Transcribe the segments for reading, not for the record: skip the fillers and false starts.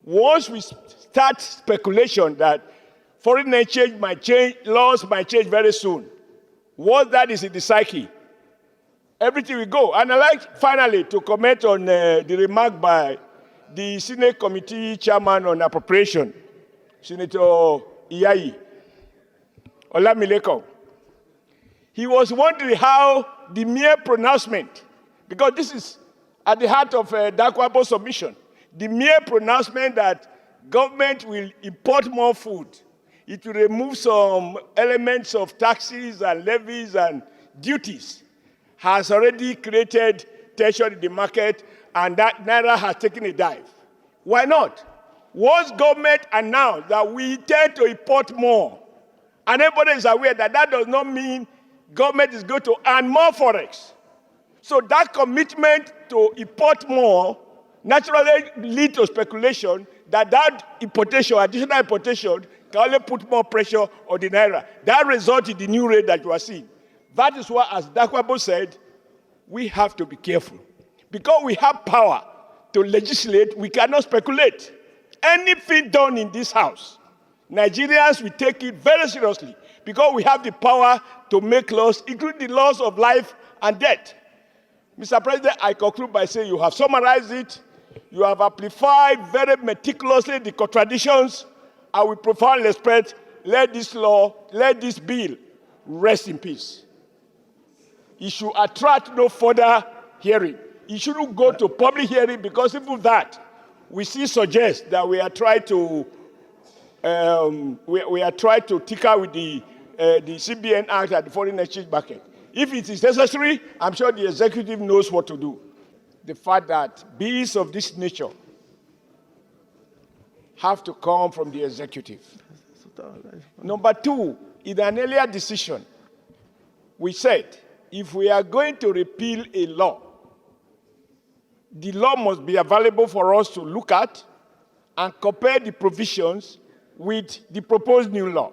Once we start speculation that foreign exchange might change, laws might change very soon, once that is in the psyche, everything will go. And I'd like finally to comment on the remark by the Senate Committee Chairman on Appropriation, Senator Iyai Olamileko. He was wondering how the mere pronouncement, because this is at the heart of Dakwabo's submission, the mere pronouncement that government will import more food, it will remove some elements of taxes and levies and duties, has already created tension in the market, and that Naira has taken a dive. Why not? Once government announced that we intend to import more, and everybody is aware that that does not mean government is going to earn more forex. So that commitment to import more naturally leads to speculation that that importation, additional importation, can only put more pressure on the Naira. That results in the new rate that you are seeing. That is why, as Dakwabo said, we have to be careful. Because we have power to legislate, we cannot speculate. Anything done in this house, Nigerians will take it very seriously because we have the power to make laws, including the laws of life and death. Mr. President, I conclude by saying you have summarized it. You have amplified very meticulously the contradictions. I will profoundly respect, let this law, let this bill rest in peace. It should attract no further hearing. It shouldn't go to public hearing because even that, we see suggests that we are trying to tinker with the CBN Act at the foreign exchange market. If it is necessary, I'm sure the executive knows what to do. The fact that bills of this nature have to come from the executive. Number two, in an earlier decision, we said, if we are going to repeal a law, the law must be available for us to look at and compare the provisions with the proposed new law.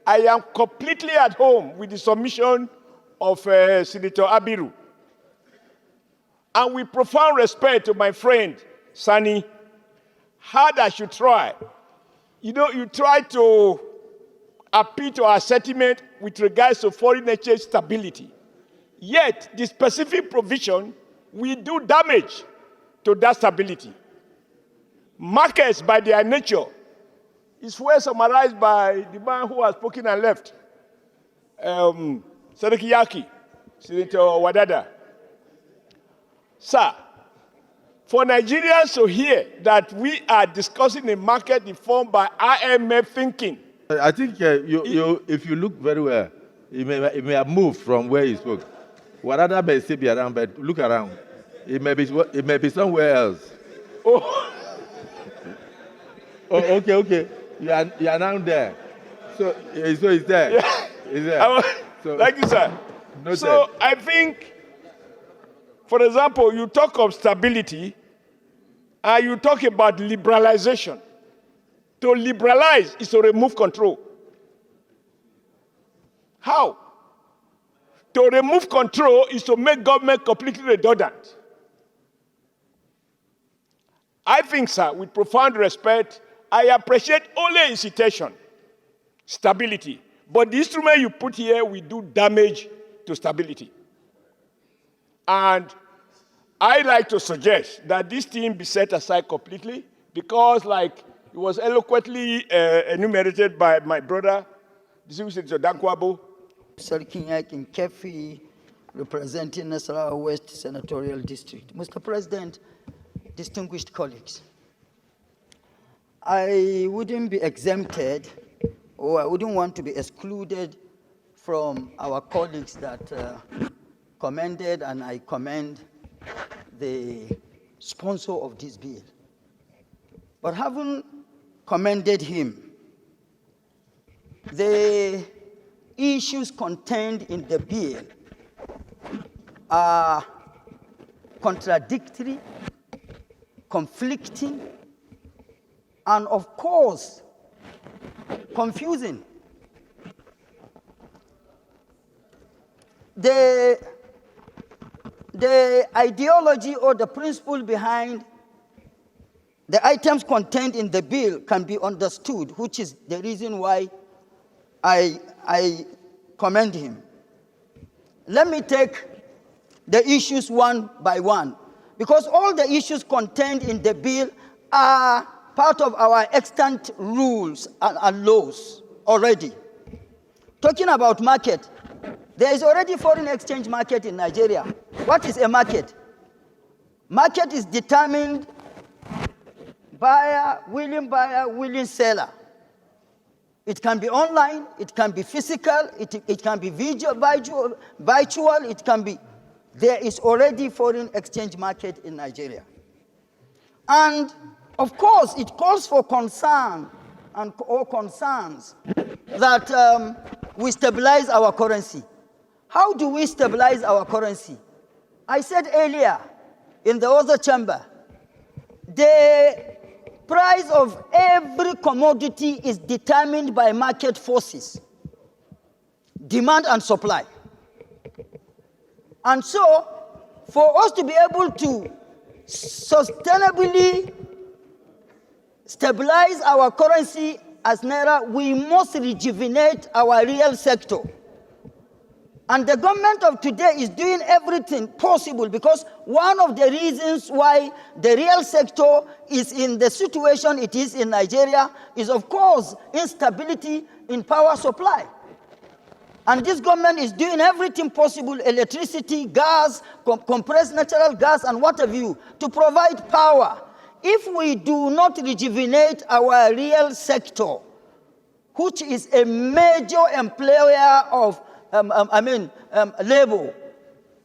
I am completely at home with the submission of Senator Abiru. And with profound respect to my friend, Sani, hard as you try, you try to appeal to our sentiment with regards to foreign exchange stability. Yet, the specific provision will do damage to that stability. Markets, by their nature, is well summarized by the man who has spoken and left, Senator Wadada. Sir, for Nigerians to hear that we are discussing a market informed by IMF thinking. I think if you look very well, it may have moved from where he spoke. Wadada may still be around, but look around. It may be somewhere else. Oh, oh okay. You are now there. So it's there. Yeah. It's there. Thank you, sir. So I think, for example, you talk of stability and you talk about liberalization. To liberalize is to remove control. How? To remove control is to make government completely redundant. I think, sir, with profound respect, I appreciate only incitation, stability. But the instrument you put here will do damage to stability. And I like to suggest that this thing be set aside completely because, like it was eloquently enumerated by my brother, Distinguished Senator Dankwabo. Sarkinyak in Kefi, representing Nasarawa West Senatorial District. Mr. President, distinguished colleagues, I wouldn't be exempted, or I wouldn't want to be excluded from our colleagues that commended, and I commend the sponsor of this bill. But having commended him, the issues contained in the bill are contradictory, conflicting, and of course, confusing. The ideology or the principle behind the items contained in the bill can be understood, which is the reason why I commend him. Let me take the issues one by one, because all the issues contained in the bill are part of our extant rules and laws already. Talking about market, there is already foreign exchange market in Nigeria. What is a market? Market is determined buyer, willing seller. It can be online, it can be physical, it can be virtual, it can be. There is already foreign exchange market in Nigeria. And of course, it calls for concern or concerns that we stabilize our currency. How do we stabilize our currency? I said earlier in the other chamber, the price of every commodity is determined by market forces, demand and supply. And so, for us to be able to sustainably stabilize our currency as Naira, we must rejuvenate our real sector. And the government of today is doing everything possible, because one of the reasons why the real sector is in the situation it is in Nigeria is, of course, instability in power supply. And this government is doing everything possible, electricity, gas, compressed natural gas, and what have you, to provide power. If we do not rejuvenate our real sector, which is a major employer of labor,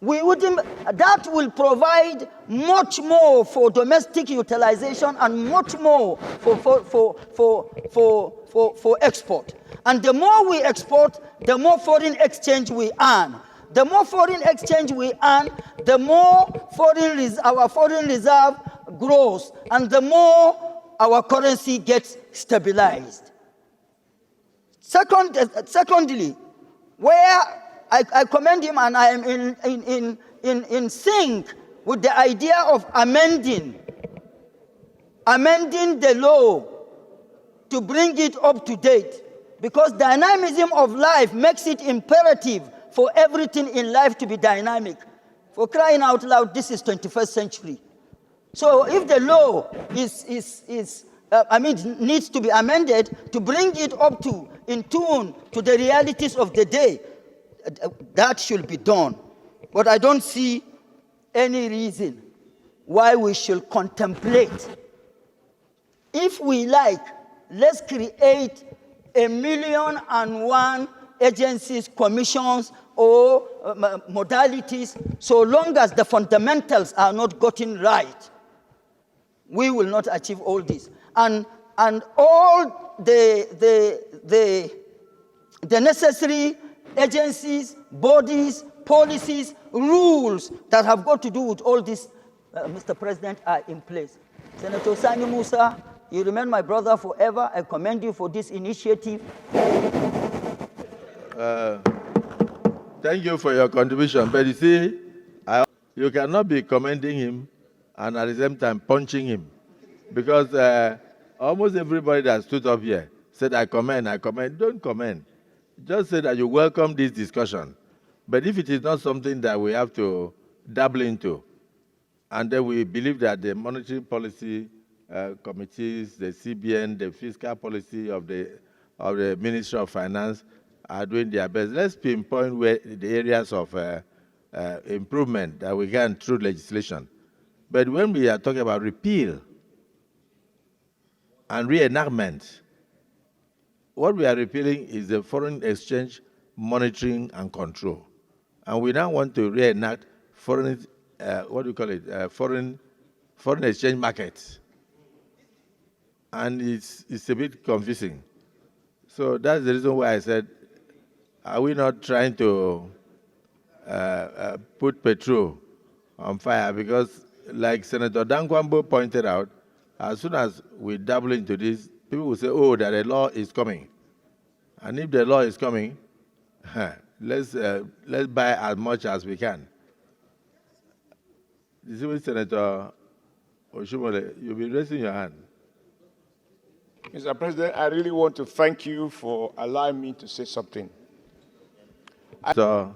that will provide much more for domestic utilization and much more for export. And the more we export, the more foreign exchange we earn. The more foreign exchange we earn, the more our foreign reserve grows, and the more our currency gets stabilized. Secondly, where I commend him, and I am in sync with the idea of amending the law to bring it up to date, because dynamism of life makes it imperative for everything in life to be dynamic. For crying out loud, this is 21st century. So if the law needs to be amended to bring it up to in tune to the realities of the day, that should be done. But I don't see any reason why we should contemplate. If we like, let's create 1,000,001 agencies, commissions, or modalities, so long as the fundamentals are not gotten right. We will not achieve all this. And all the necessary agencies, bodies, policies, rules that have got to do with all this, Mr. President, are in place. Senator Sani Musa, you remain my brother forever. I commend you for this initiative. Thank you for your contribution. But you see, you cannot be commending him and at the same time punching him. Because almost everybody that stood up here said, I commend. Don't commend. Just say that you welcome this discussion. But if it is not something that we have to dabble into, and then we believe that the monetary policy committees, the CBN, the fiscal policy of the Ministry of Finance are doing their best. Let's pinpoint where the areas of improvement that we can through legislation. But when we are talking about repeal and reenactment, what we are repealing is the foreign exchange monitoring and control. And we now want to reenact foreign, foreign exchange markets. And it's a bit confusing. So that's the reason why I said, are we not trying to put petrol on fire? Because like Senator Dankwambo pointed out, as soon as we dabble into this, people will say, oh, that a law is coming. And if the law is coming, let's buy as much as we can. You see what Senator Oshiomole, you'll be raising your hand. Mr. President, I really want to thank you for allowing me to say something. So,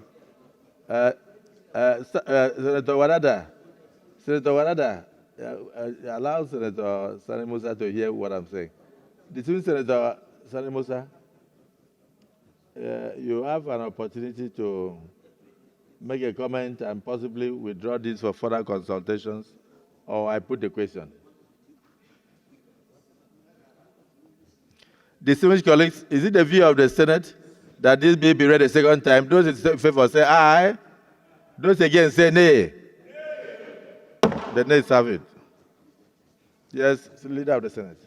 Senator Warada, allow Senator Sani Musa to hear what I'm saying. Between Senator Sani Musa, you have an opportunity to make a comment and possibly withdraw this for further consultations, or I put the question. Distinguished colleagues, is it the view of the Senate that this bill be read a second time? Those in favor say aye. Those against say nay. The nays have it. Yes, Leader of the Senate.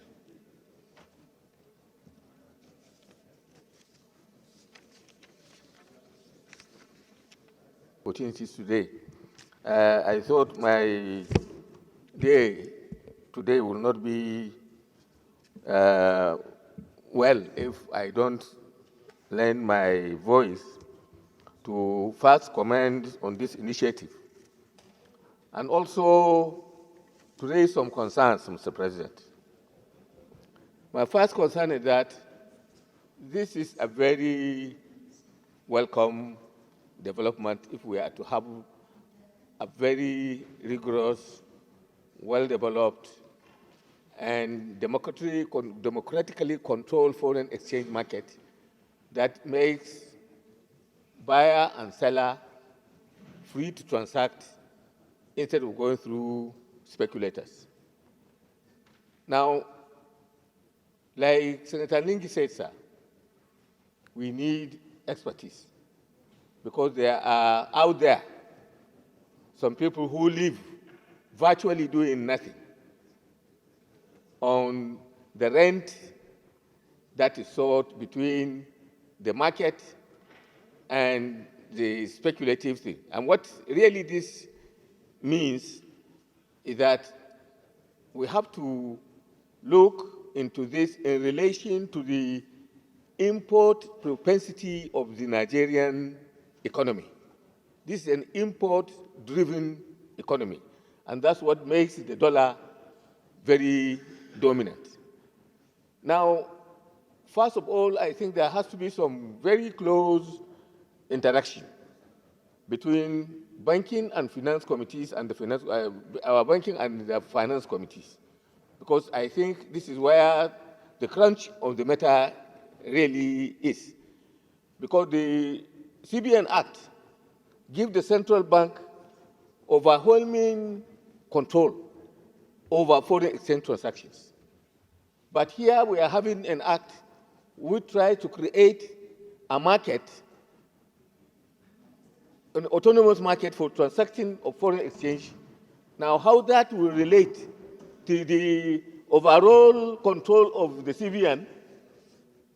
Opportunities today. I thought my day today will not be well if I don't lend my voice to first comment on this initiative and also to raise some concerns, Mr. President. My first concern is that this is a very welcome development if we are to have a very rigorous, well-developed, and democratically controlled foreign exchange market that makes buyer and seller free to transact instead of going through speculators. Now, like Senator Lingi said, sir, we need expertise because there are out there some people who live virtually doing nothing on the rent that is sought between the market and the speculative thing. And what really this means is that we have to look into this in relation to the import propensity of the Nigerian economy. This is an import-driven economy, and that's what makes the dollar very dominant. Now, first of all, I think there has to be some very close interaction between banking and finance committees and our banking and the finance committees, because I think this is where the crunch of the matter really is. Because the CBN Act gives the central bank overwhelming control over foreign exchange transactions. But here we are having an act which tries to create a market, an autonomous market for transacting of foreign exchange. Now, how that will relate to the overall control of the CBN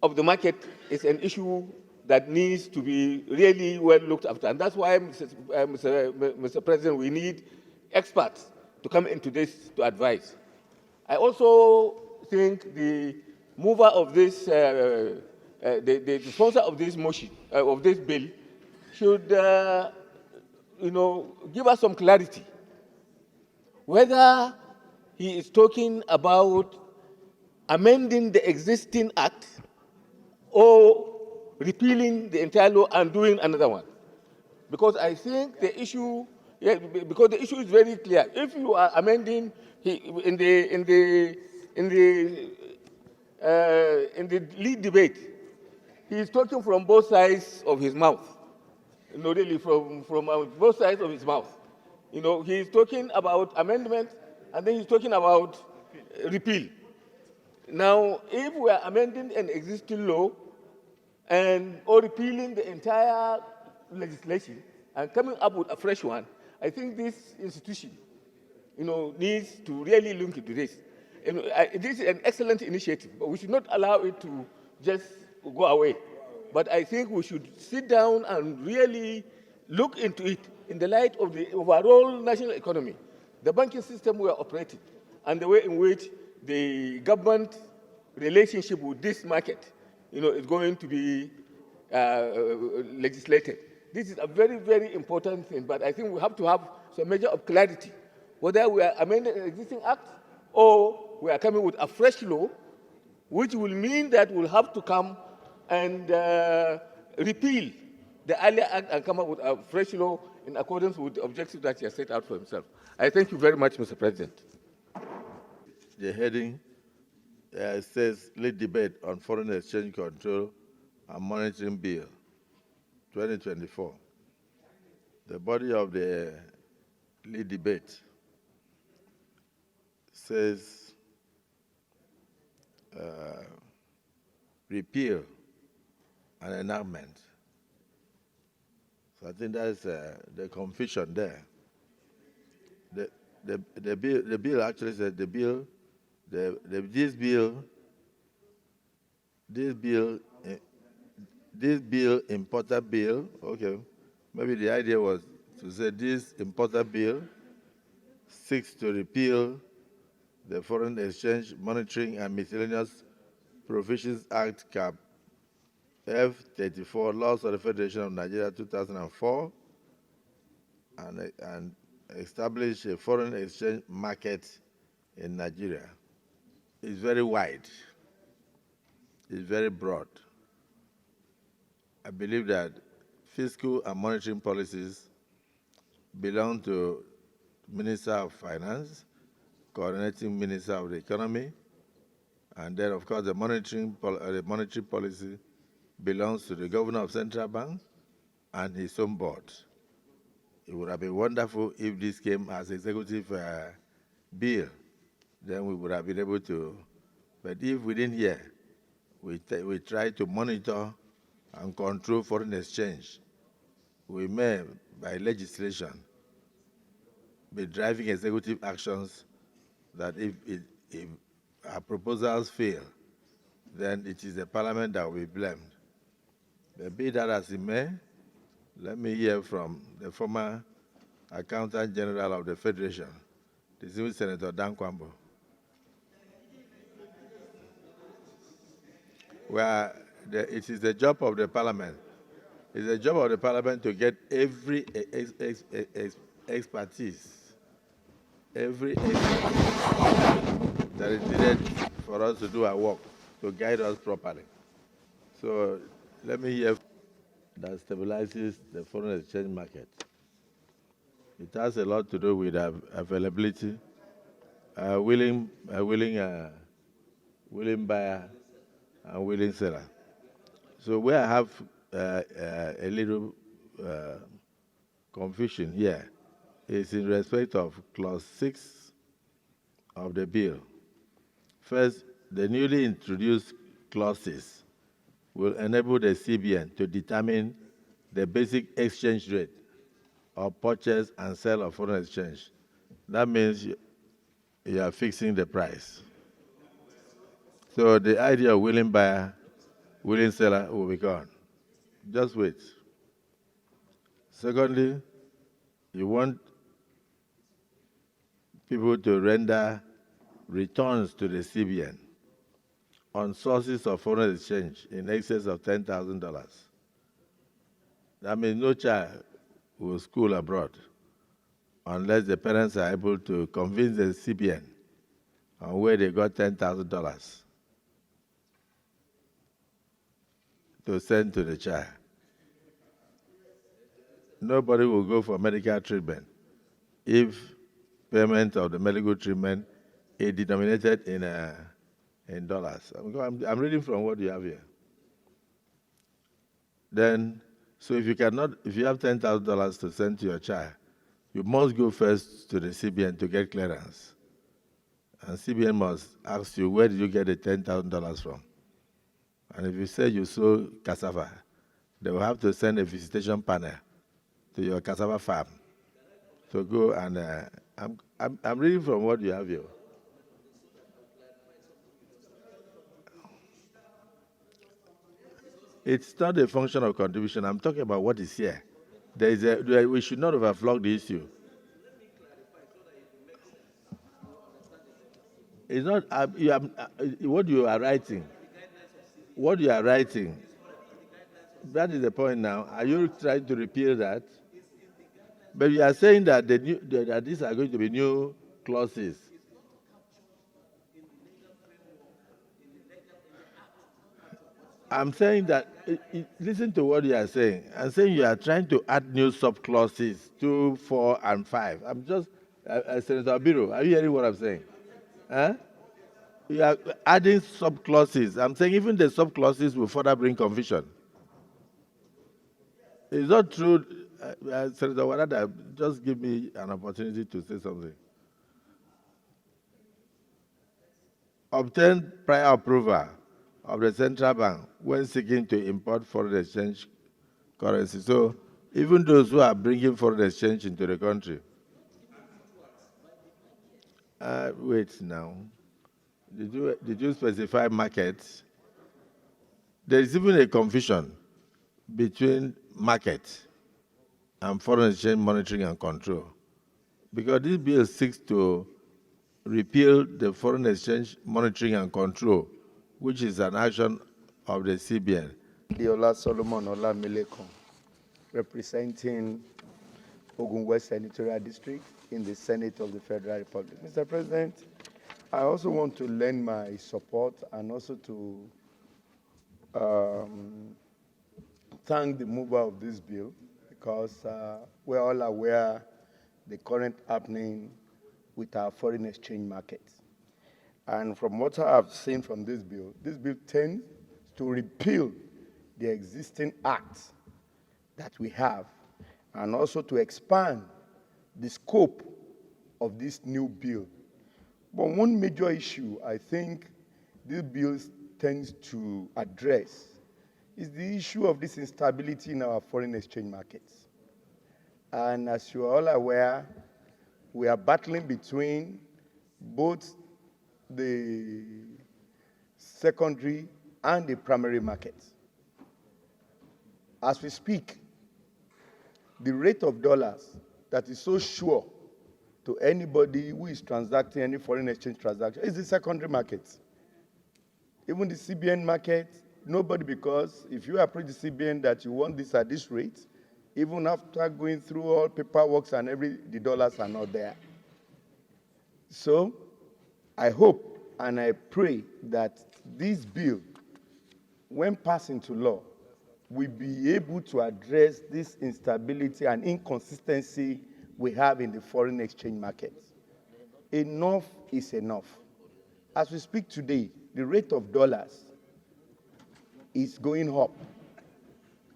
of the market is an issue that needs to be really well looked after. And that's why, Mr. President, we need experts to come into this to advise. I also think the mover of this, the sponsor of this motion, of this bill, should, give us some clarity whether he is talking about amending the existing act or repealing the entire law and doing another one. Because I think the issue, because the issue is very clear. If you are amending in the lead debate, he is talking from both sides of his mouth. Really from both sides of his mouth. He is talking about amendment, and then he's talking about repeal. Now, if we are amending an existing law or repealing the entire legislation and coming up with a fresh one, I think this institution, needs to really look into this. This is an excellent initiative, but we should not allow it to just go away. But I think we should sit down and really look into it in the light of the overall national economy, the banking system we are operating, and the way in which the government relationship with this market, is going to be legislated. This is a very, very important thing, but I think we have to have some measure of clarity whether we are amending an existing act or we are coming with a fresh law, which will mean that we'll have to come and repeal the earlier act and come up with a fresh law in accordance with the objectives that he has set out for himself. I thank you very much, Mr. President. The heading says lead debate on foreign exchange control and monitoring bill 2024. The body of the lead debate says repeal and enactment. So I think that's the confusion there. The bill actually says this bill important bill. Okay, maybe the idea was to say this important bill seeks to repeal the Foreign Exchange Monitoring and Miscellaneous Provisions Act Cap F34, Laws of the Federation of Nigeria 2004, and establish a foreign exchange market in Nigeria. It's very wide. It's very broad. I believe that fiscal and monetary policies belong to Minister of Finance, coordinating Minister of the Economy, and then, of course, the monetary policy belongs to the Governor of Central Bank and his own board. It would have been wonderful if this came as executive bill. Then we would have been able to, but if within here, we try to monitor and control foreign exchange, we may, by legislation, be driving executive actions that if our proposals fail, then it is the parliament that will be blamed. But be that as it may, let me hear from the former Accountant General of the Federation, distinguished Senator Dan Kwambo. Where it is the job of the parliament. It's the job of the parliament to get every expertise, that is needed for us to do our work, to guide us properly. So let me hear that stabilizes the foreign exchange market. It has a lot to do with availability, willing buyer and willing seller. So where I have a little confusion here is in respect of Clause 6 of the bill. First, the newly introduced clauses will enable the CBN to determine the basic exchange rate of purchase and sale of foreign exchange. That means you are fixing the price. So the idea of willing buyer, willing seller will be gone. Just wait. Secondly, you want people to render returns to the CBN on sources of foreign exchange in excess of $10,000. That means no child will school abroad unless the parents are able to convince the CBN on where they got $10,000 to send to the child. Nobody will go for medical treatment if payment of the medical treatment is denominated in dollars. I'm reading from what you have here. Then, so if you have $10,000 to send to your child, you must go first to the CBN to get clearance. And CBN must ask you, where did you get the $10,000 from? And if you say you sold cassava, they will have to send a visitation panel to your cassava farm to go and I'm reading from what you have here. It's not a function of contribution. I'm talking about what is here. We should not overflog the issue. It's not what you are writing. What you are writing. That is the point now. Are you trying to repeal that? But you are saying that that these are going to be new clauses. I'm saying that, listen to what you are saying. I'm saying you are trying to add new sub-clauses 2, 4, and 5. I'm just, Senator Abiro, are you hearing what I'm saying? Huh? You are adding sub-clauses. I'm saying even the sub-clauses will further bring confusion. It's not true, Senator Warada, just give me an opportunity to say something. Obtain prior approval of the central bank when seeking to import foreign exchange currency. So even those who are bringing foreign exchange into the country. Wait now. Did you specify markets? There is even a confusion between market and foreign exchange monitoring and control, because this bill seeks to repeal the foreign exchange monitoring and control, which is an action of the CBN. Diola Solomon Olamilekon, representing Ogun West Senatorial District in the Senate of the Federal Republic. Mr. President, I also want to lend my support and also to thank the mover of this bill, because we're all aware the current happening with our foreign exchange markets. And from what I have seen from this bill tends to repeal the existing acts that we have, and also to expand the scope of this new bill. But one major issue I think this bill tends to address is the issue of this instability in our foreign exchange markets. And as you are all aware, we are battling between both the secondary and the primary markets. As we speak, the rate of dollars that is so sure to anybody who is transacting any foreign exchange transaction is the secondary market. Even the CBN market, nobody, because if you approach the CBN that you want this at this rate, even after going through all paperwork and the dollars are not there. So I hope and I pray that this bill, when passed into law, will be able to address this instability and inconsistency we have in the foreign exchange markets. Enough is enough. As we speak today, the rate of dollars is going up.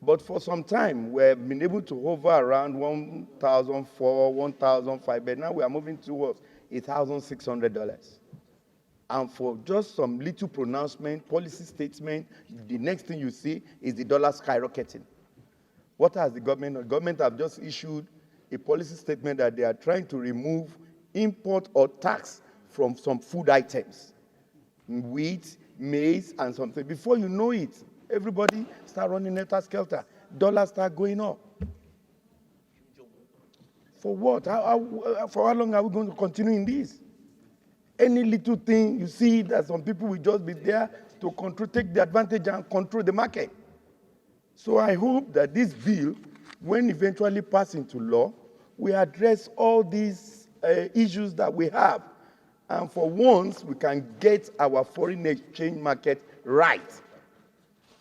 But for some time, we've been able to hover around 1,004, 1,005, but now we are moving towards $1,600. And for just some little pronouncement, policy statement, the next thing you see is the dollar skyrocketing. What has the government done? The government have just issued a policy statement that they are trying to remove import or tax from some food items, wheat, maize, and something. Before you know it, everybody start running helter-skelter. Dollars start going up. For what? For how long are we going to continue in this? Any little thing you see that some people will just be there to control, take the advantage and control the market. So I hope that this bill, when eventually passed into law, will address all these issues that we have. And for once, we can get our foreign exchange market right.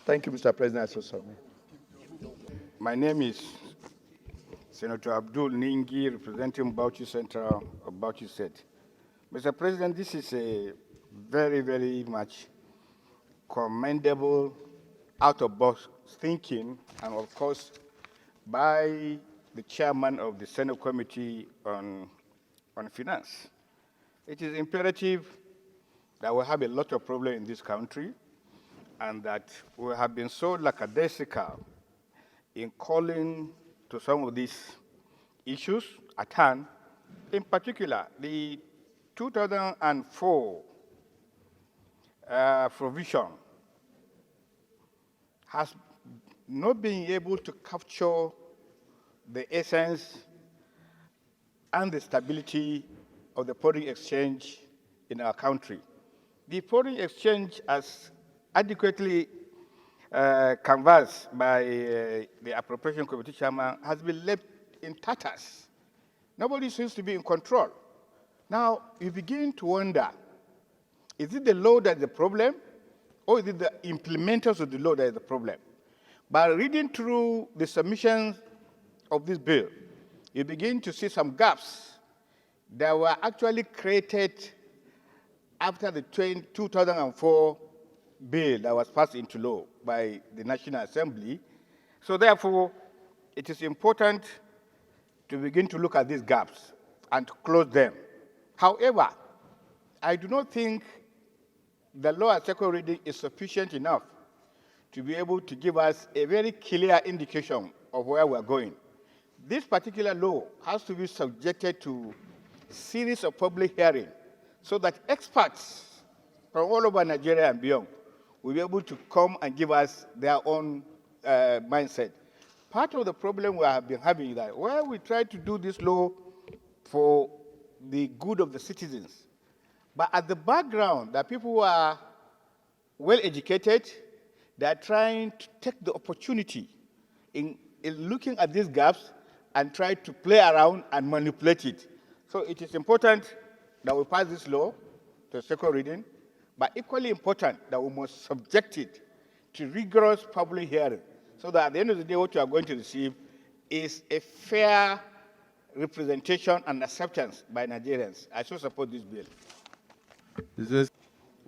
Thank you, Mr. President. So sorry. My name is Senator Abdul Ningi, representing Bauchi Central of Bauchi State. Mr. President, this is a very, very much commendable out-of-box thinking, and of course, by the chairman of the Senate Committee on Finance. It is imperative that we have a lot of problems in this country, and that we have been so lackadaisical in calling to some of these issues at hand. In particular, the 2004 provision has not been able to capture the essence and the stability of the foreign exchange in our country. The foreign exchange, as adequately canvassed by the Appropriation Committee chairman, has been left in tatters. Nobody seems to be in control. Now, you begin to wonder, is it the law that is the problem, or is it the implementers of the law that is the problem? By reading through the submissions of this bill, you begin to see some gaps that were actually created after the 2004 bill that was passed into law by the National Assembly. So therefore, it is important to begin to look at these gaps and to close them. However, I do not think the law at second reading is sufficient enough to be able to give us a very clear indication of where we're going. This particular law has to be subjected to a series of public hearings so that experts from all over Nigeria and beyond will be able to come and give us their own mindset. Part of the problem we have been having is that where we try to do this law for the good of the citizens, but at the background, there are people who are well educated, they are trying to take the opportunity in looking at these gaps and try to play around and manipulate it. So it is important that we pass this law to second reading, but equally important that we must subject it to rigorous public hearing so that at the end of the day, what you are going to receive is a fair representation and acceptance by Nigerians. I should support this bill.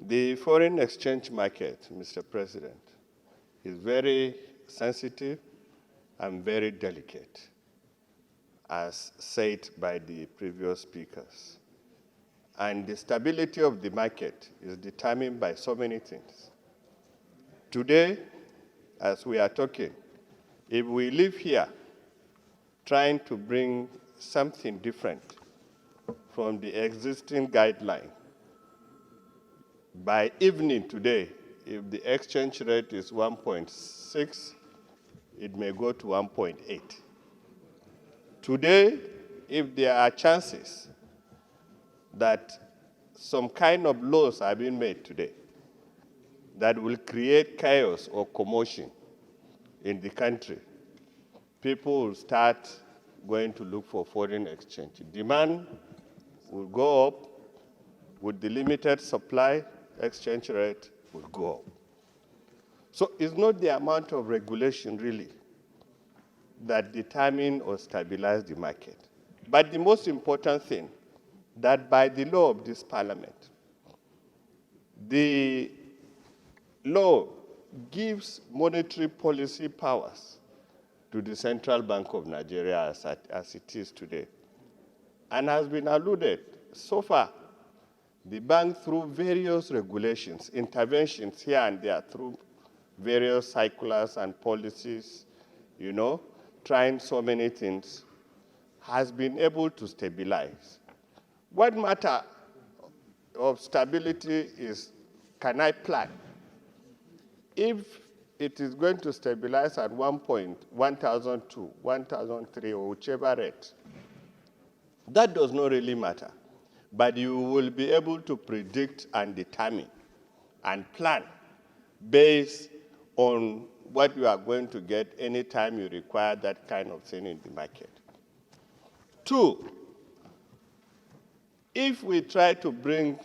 The foreign exchange market, Mr. President, is very sensitive and very delicate, as said by the previous speakers. And the stability of the market is determined by so many things. Today, as we are talking, if we live here trying to bring something different from the existing guideline, by evening today, if the exchange rate is 1.6, it may go to 1.8. Today, if there are chances that some kind of laws are being made today that will create chaos or commotion in the country, people will start going to look for foreign exchange. Demand will go up. With the limited supply, exchange rate will go up. So it's not the amount of regulation, really, that determine or stabilize the market. But the most important thing, that by the law of this parliament, the law gives monetary policy powers to the Central Bank of Nigeria as it is today. And has been alluded, so far, the bank, through various regulations, interventions here and there, through various circulars and policies, trying so many things, has been able to stabilize. What matter of stability is, can I plan? If it is going to stabilize at 1,002, 1,003, or whichever rate, that does not really matter. But you will be able to predict and determine and plan based on what you are going to get anytime you require that kind of thing in the market. Two, if we try to bring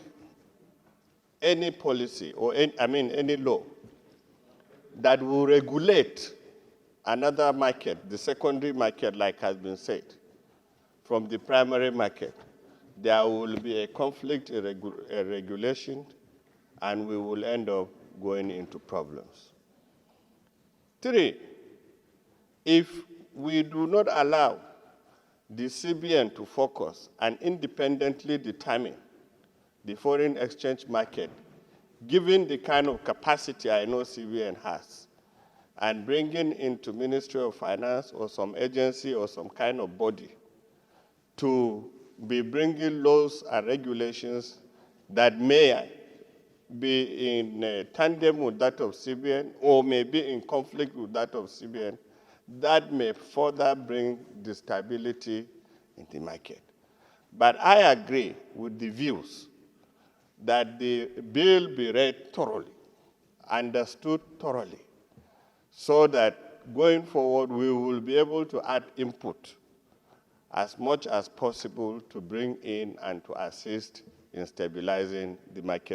any policy or any law that will regulate another market, the secondary market, like has been said, from the primary market, there will be a conflict in regulation, and we will end up going into problems. Three, if we do not allow the CBN to focus and independently determine the foreign exchange market, given the kind of capacity I know CBN has, and bringing into Ministry of Finance or some agency or some kind of body to be bringing laws and regulations that may be in tandem with that of CBN or may be in conflict with that of CBN, that may further bring instability in the market. But I agree with the views that the bill be read thoroughly, understood thoroughly, so that going forward we will be able to add input as much as possible to bring in and to assist in stabilizing the market